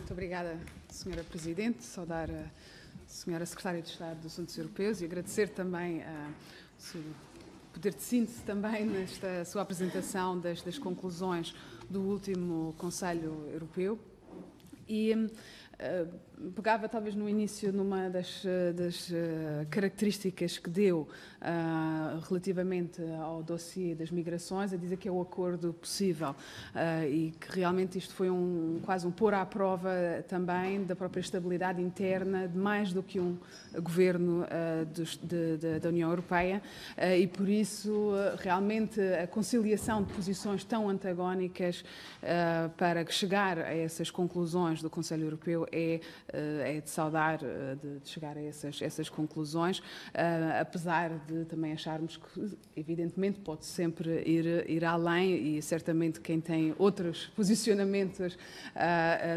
Muito obrigada, Sra. Presidente. Saudar a Sra. Secretária de Estado dos Assuntos Europeus e agradecer também o seu poder de síntese também nesta sua apresentação das conclusões do último Conselho Europeu. E pegava talvez no início numa das características que deu relativamente ao dossiê das migrações, a dizer que é o acordo possível e que realmente isto foi quase um pôr à prova também da própria estabilidade interna de mais do que um governo da União Europeia e por isso realmente a conciliação de posições tão antagónicas para chegar a essas conclusões do Conselho Europeu é de saudar de chegar a essas conclusões, apesar de também acharmos que, evidentemente, pode sempre ir além e certamente quem tem outros posicionamentos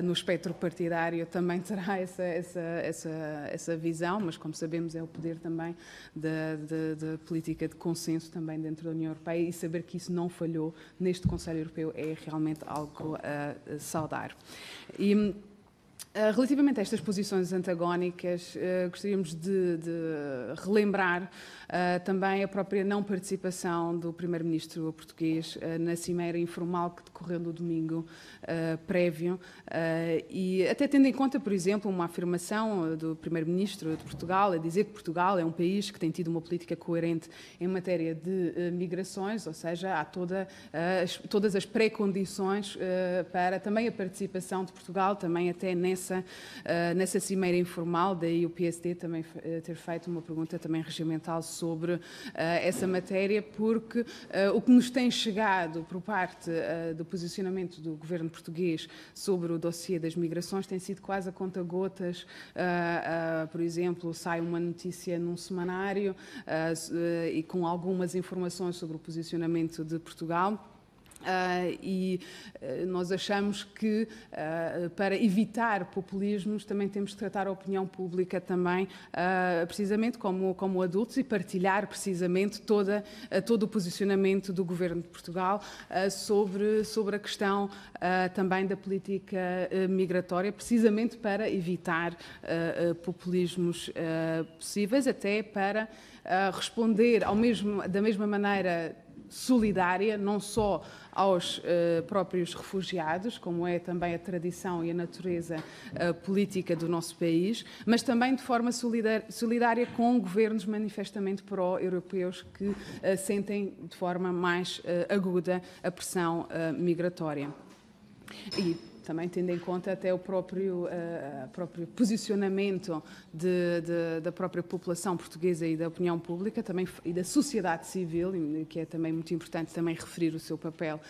no espectro partidário também terá essa visão, mas como sabemos é o poder também da política de consenso também dentro da União Europeia e saber que isso não falhou neste Conselho Europeu é realmente algo a saudar. E, relativamente a estas posições antagónicas, gostaríamos de relembrar também a própria não participação do Primeiro-Ministro português na cimeira informal que decorreu no domingo prévio e até tendo em conta, por exemplo, uma afirmação do Primeiro-Ministro de Portugal a dizer que Portugal é um país que tem tido uma política coerente em matéria de migrações, ou seja, há todas as pré-condições para também a participação de Portugal, também até nessa cimeira informal, daí o PSD também ter feito uma pergunta também regimental sobre essa matéria, porque o que nos tem chegado por parte do posicionamento do governo português sobre o dossiê das migrações tem sido quase a conta-gotas. Por exemplo, sai uma notícia num semanário e com algumas informações sobre o posicionamento de Portugal. E nós achamos que para evitar populismos também temos de tratar a opinião pública também precisamente como adultos e partilhar precisamente todo o posicionamento do Governo de Portugal sobre a questão também da política migratória, precisamente para evitar populismos possíveis, até para responder da mesma maneira solidária, não só aos próprios refugiados, como é também a tradição e a natureza política do nosso país, mas também de forma solidária com governos manifestamente pró-europeus que sentem de forma mais aguda a pressão migratória. E também tendo em conta até o próprio posicionamento da própria população portuguesa e da opinião pública também, e da sociedade civil, que é também muito importante também referir o seu papel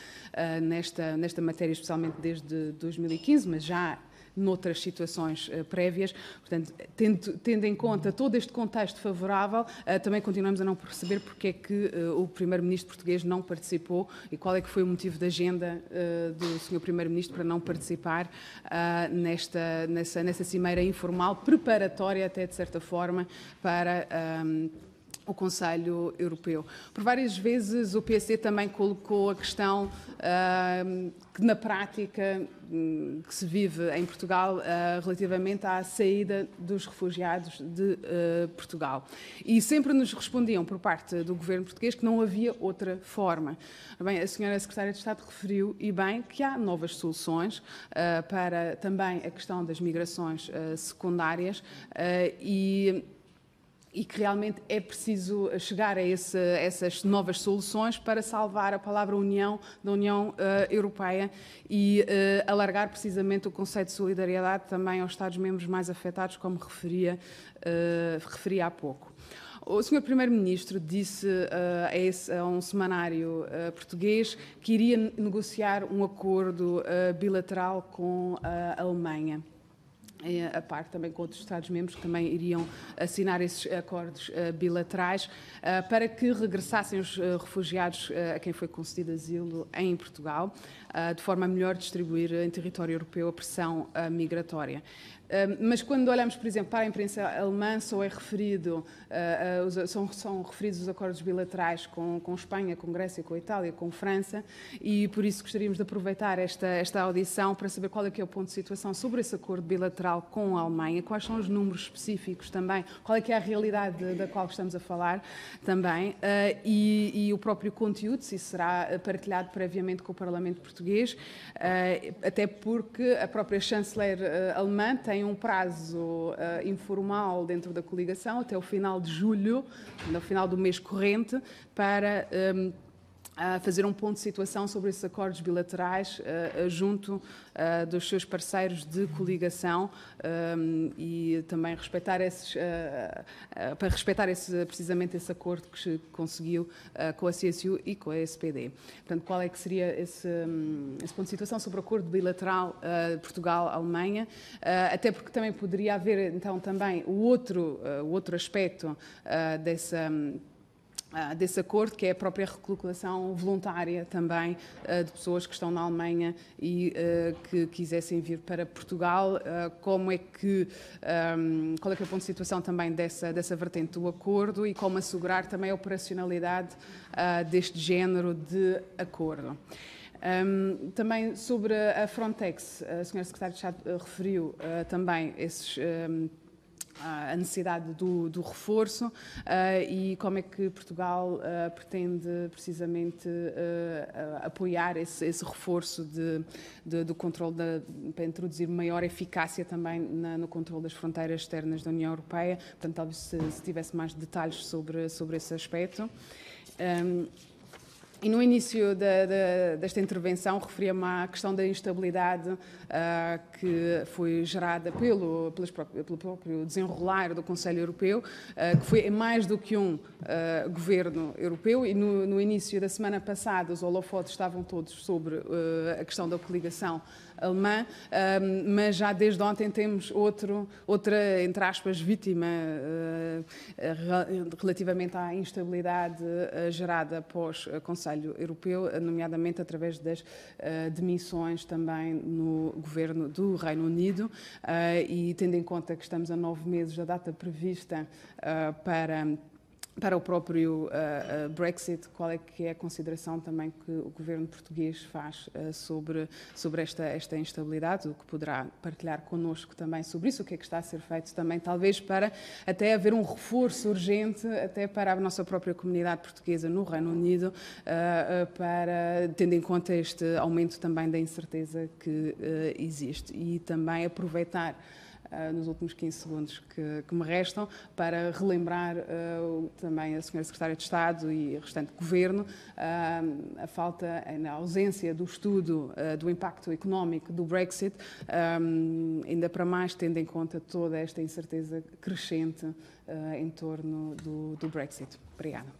nesta matéria, especialmente desde 2015, mas já noutras situações prévias. Portanto, tendo em conta todo este contexto favorável, também continuamos a não perceber porque é que o Primeiro-Ministro português não participou e qual é que foi o motivo da agenda do Sr. Primeiro-Ministro para não participar nessa cimeira informal, preparatória até de certa forma para o Conselho Europeu. Por várias vezes o PSD também colocou a questão que na prática que se vive em Portugal relativamente à saída dos refugiados de Portugal. E sempre nos respondiam por parte do governo português que não havia outra forma. Bem, a senhora Secretária de Estado referiu, e bem, que há novas soluções para também a questão das migrações secundárias e que realmente é preciso chegar a essas novas soluções para salvar a palavra União da União Europeia e alargar precisamente o conceito de solidariedade também aos Estados-membros mais afetados, como referia há pouco. O Sr. Primeiro-Ministro disse a um semanário português que iria negociar um acordo bilateral com a Alemanha. a par também com outros Estados-membros que também iriam assinar esses acordos bilaterais para que regressassem os refugiados a quem foi concedido asilo em Portugal, de forma a melhor distribuir em território europeu a pressão migratória. Mas quando olhamos, por exemplo, para a imprensa alemã, só é referido, são referidos os acordos bilaterais com Espanha, com Grécia, com Itália, com França, e por isso gostaríamos de aproveitar esta audição para saber qual é que é o ponto de situação sobre esse acordo bilateral com a Alemanha, quais são os números específicos também, qual é que é a realidade da qual estamos a falar também, e o próprio conteúdo, se será partilhado previamente com o Parlamento português, até porque a própria chanceler alemã tem um prazo informal dentro da coligação até o final de julho, no final do mês corrente, para fazer um ponto de situação sobre esses acordos bilaterais junto dos seus parceiros de coligação e também respeitar para respeitar precisamente esse acordo que se conseguiu com a CSU e com a SPD. Portanto, qual é que seria esse ponto de situação sobre o acordo bilateral Portugal-Alemanha, até porque também poderia haver então também o outro aspecto desse acordo, que é a própria recolocação voluntária também de pessoas que estão na Alemanha e que quisessem vir para Portugal. Qual é que é o ponto de situação também dessa vertente do acordo e como assegurar também a operacionalidade deste género de acordo. Também sobre a Frontex, a Sra. Secretária de Estado referiu também a necessidade do reforço e como é que Portugal pretende precisamente apoiar esse reforço do controle, para introduzir maior eficácia também no controle das fronteiras externas da União Europeia. Portanto, talvez se tivesse mais detalhes sobre esse aspecto. E no início desta intervenção referia-me à questão da instabilidade que foi gerada pelo próprio desenrolar do Conselho Europeu, que foi mais do que um governo europeu, e no início da semana passada os holofotes estavam todos sobre a questão da coligação alemã, mas já desde ontem temos outra, entre aspas, vítima relativamente à instabilidade gerada após o Conselho Europeu, nomeadamente através das demissões também no governo do Reino Unido, e tendo em conta que estamos a 9 meses da data prevista para o próprio Brexit, qual é que é a consideração também que o governo português faz sobre esta instabilidade, o que poderá partilhar connosco também sobre isso, o que é que está a ser feito também, talvez para até haver um reforço urgente até para a nossa própria comunidade portuguesa no Reino Unido, tendo em conta este aumento também da incerteza que existe, e também aproveitar nos últimos 15 segundos que me restam, para relembrar também a Sra. Secretária de Estado e o restante Governo a falta, a ausência do estudo do impacto económico do Brexit, ainda para mais tendo em conta toda esta incerteza crescente em torno do Brexit. Obrigada.